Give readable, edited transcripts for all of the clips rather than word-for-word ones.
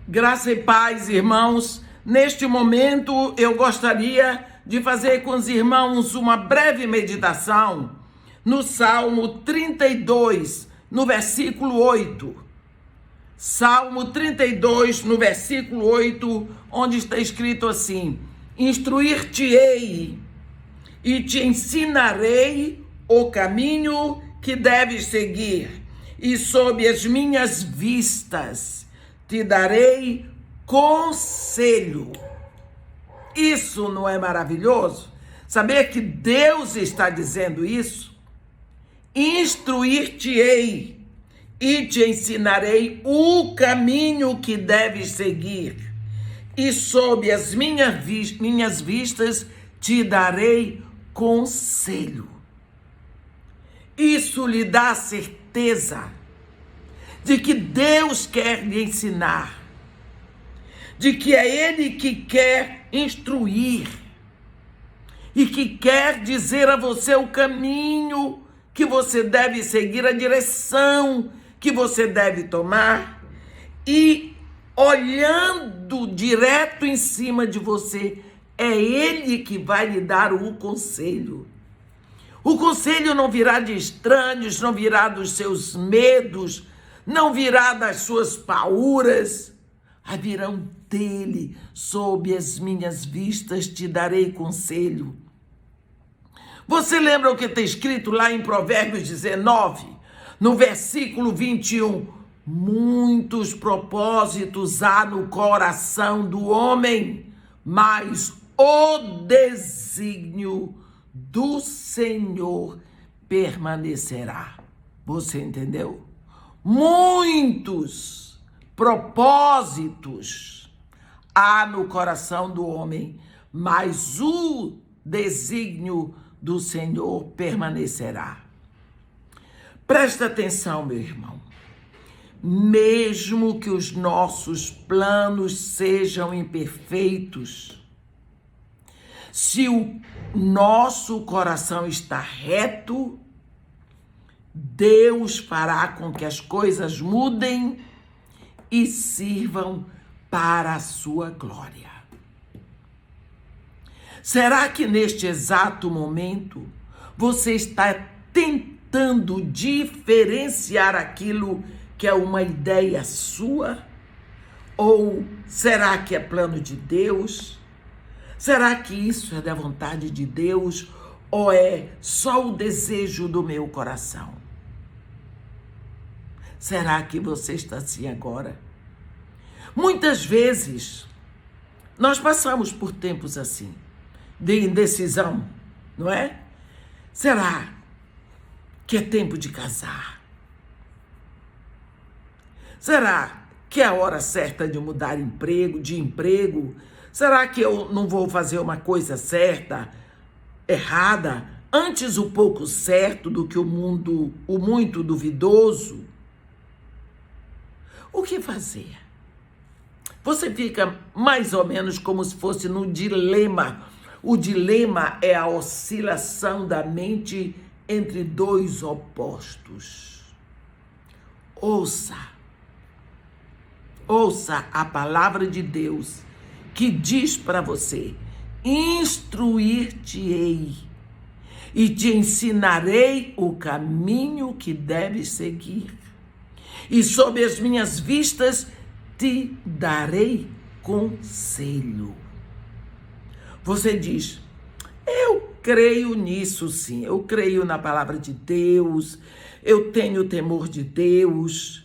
Graça e paz, irmãos. Neste momento, eu gostaria de fazer com os irmãos uma breve meditação no Salmo 32, no versículo 8. Salmo 32, no versículo 8, onde está escrito assim: Instruir-te-ei e te ensinarei o caminho que deves seguir, e sob as minhas vistas te darei conselho. Isso não é maravilhoso? Saber que Deus está dizendo isso? Instruir-te-ei e te ensinarei o caminho que deves seguir, e sob as minhas vistas te darei conselho. Isso lhe dá certeza de que Deus quer lhe ensinar, de que é Ele que quer instruir e que quer dizer a você o caminho que você deve seguir, a direção que você deve tomar, e olhando direto em cima de você, é Ele que vai lhe dar o conselho. O conselho não virá de estranhos, não virá dos seus medos, não virá das suas paúras, virão dele. Sob as minhas vistas te darei conselho. Você lembra o que está escrito lá em Provérbios 19, no versículo 21? Muitos propósitos há no coração do homem, mas o desígnio do Senhor permanecerá. Você entendeu? Muitos propósitos há no coração do homem, mas o desígnio do Senhor permanecerá. Presta atenção, meu irmão. Mesmo que os nossos planos sejam imperfeitos, se o nosso coração está reto, Deus fará com que as coisas mudem e sirvam para a sua glória. Será que neste exato momento você está tentando diferenciar aquilo que é uma ideia sua? Ou será que é plano de Deus? Será que isso é da vontade de Deus ou é só o desejo do meu coração? Será que você está assim agora? Muitas vezes nós passamos por tempos assim, de indecisão, não é? Será que é tempo de casar? Será que é a hora certa de mudar de emprego? Será que eu não vou fazer uma coisa certa, errada, antes o pouco certo do que o muito duvidoso? O que fazer? Você fica mais ou menos como se fosse no dilema. O dilema é a oscilação da mente entre dois opostos. Ouça a palavra de Deus que diz para você: instruir-te-ei e te ensinarei o caminho que deves seguir, e sob as minhas vistas te darei conselho. Você diz: eu creio nisso sim, eu creio na palavra de Deus, eu tenho temor de Deus,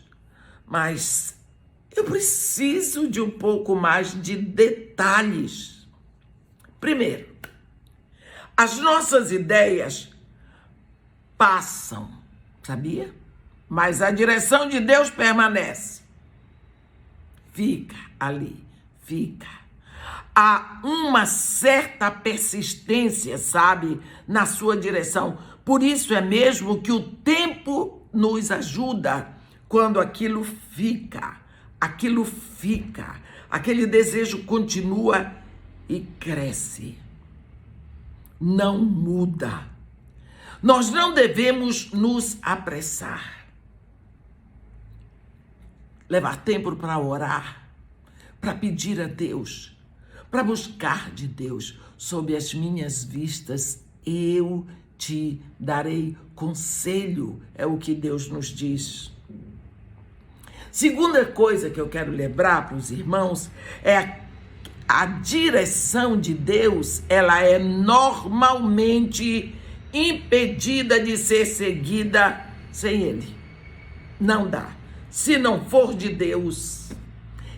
mas eu preciso de um pouco mais de detalhes. Primeiro, as nossas ideias passam, sabia? Mas a direção de Deus permanece. Fica ali, fica. Há uma certa persistência, sabe, na sua direção. Por isso é mesmo que o tempo nos ajuda quando aquilo fica, aquele desejo continua e cresce. Não muda. Nós não devemos nos apressar. Levar tempo para orar, para pedir a Deus, para buscar de Deus. Sob as minhas vistas eu te darei conselho, é o que Deus nos diz. Segunda coisa que eu quero lembrar para os irmãos é a direção de Deus, ela é normalmente impedida de ser seguida sem Ele. Não dá. Se não for de Deus,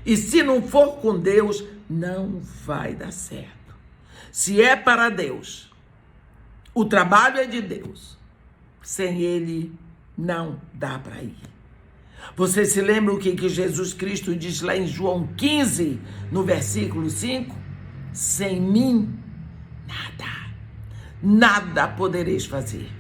e se não for com Deus, não vai dar certo. Se é para Deus, o trabalho é de Deus, sem Ele não dá para ir. Você se lembra o que Jesus Cristo diz lá em João 15, no versículo 5? Sem mim, nada podereis fazer.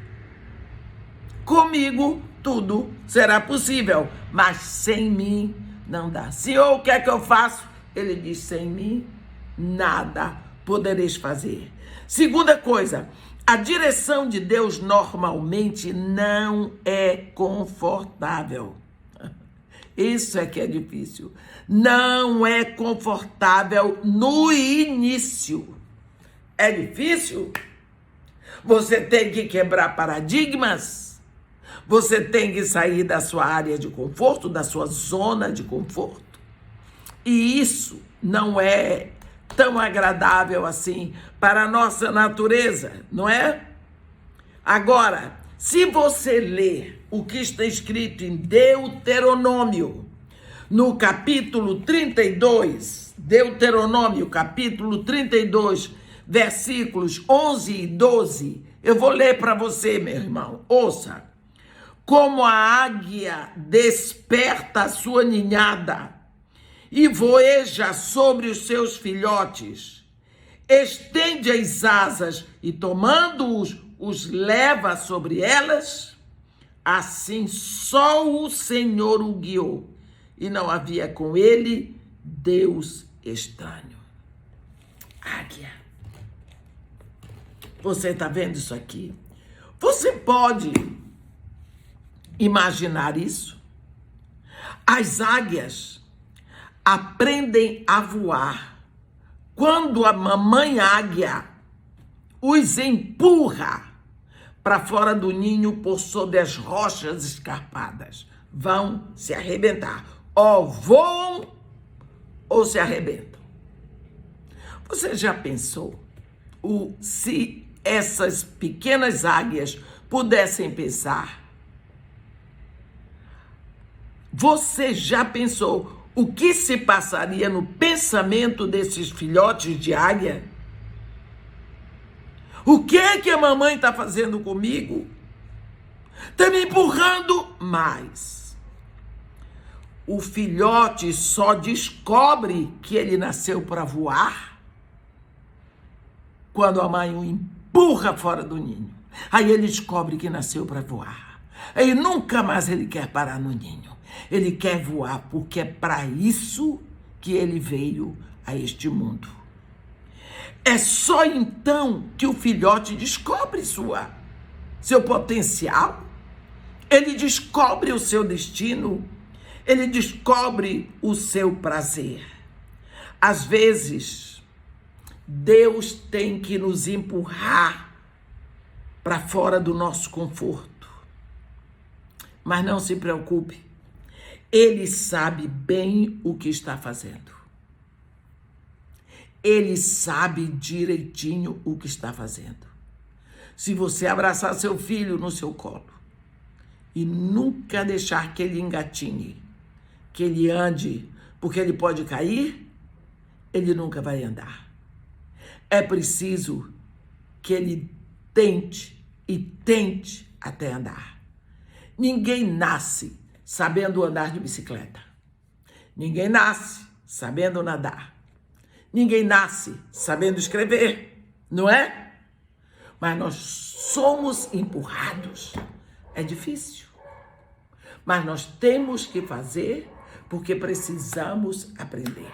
Comigo tudo será possível, mas sem mim não dá. Senhor, o que é que eu faço? Ele diz, sem mim nada podereis fazer. Segunda coisa, a direção de Deus normalmente não é confortável. Isso é que é difícil. Não é confortável no início. É difícil. Você tem que quebrar paradigmas. Você tem que sair da sua área de conforto, da sua zona de conforto. E isso não é tão agradável assim para a nossa natureza, não é? Agora, se você ler o que está escrito em Deuteronômio, no capítulo 32, Deuteronômio, capítulo 32, versículos 11 e 12, eu vou ler para você, meu irmão, ouça. Como a águia desperta a sua ninhada e voeja sobre os seus filhotes, estende as asas e tomando-os, os leva sobre elas, assim só o Senhor o guiou, e não havia com ele Deus estranho. Águia. Você está vendo isso aqui? Você pode imaginar isso? As águias aprendem a voar quando a mamãe águia os empurra para fora do ninho por sobre as rochas escarpadas. Vão se arrebentar. Ou voam ou se arrebentam. Você já pensou se essas pequenas águias pudessem pensar? Você já pensou o que se passaria no pensamento desses filhotes de águia? O que é que a mamãe está fazendo comigo? Está me empurrando mais. O filhote só descobre que ele nasceu para voar quando a mãe o empurra fora do ninho. Aí ele descobre que nasceu para voar. Aí nunca mais ele quer parar no ninho. Ele quer voar porque é para isso que ele veio a este mundo. É só então que o filhote descobre seu potencial, ele descobre o seu destino, ele descobre o seu prazer. Às vezes, Deus tem que nos empurrar para fora do nosso conforto. Mas não se preocupe, Ele sabe bem o que está fazendo. Ele sabe direitinho o que está fazendo. Se você abraçar seu filho no seu colo e nunca deixar que ele engatinhe, que ele ande, porque ele pode cair, ele nunca vai andar. É preciso que ele tente e tente até andar. Ninguém nasce sabendo andar de bicicleta. Ninguém nasce sabendo nadar. Ninguém nasce sabendo escrever, não é? Mas nós somos empurrados. É difícil. Mas nós temos que fazer porque precisamos aprender.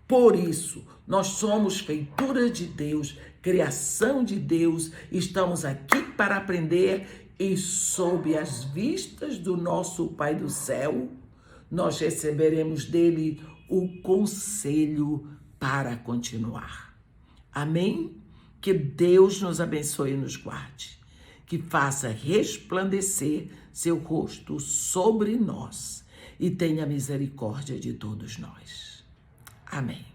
Por isso, nós somos feitura de Deus, criação de Deus. Estamos aqui para aprender e sob as vistas do nosso Pai do céu, nós receberemos dele o conselho para continuar. Amém? Que Deus nos abençoe e nos guarde, que faça resplandecer seu rosto sobre nós e tenha misericórdia de todos nós. Amém.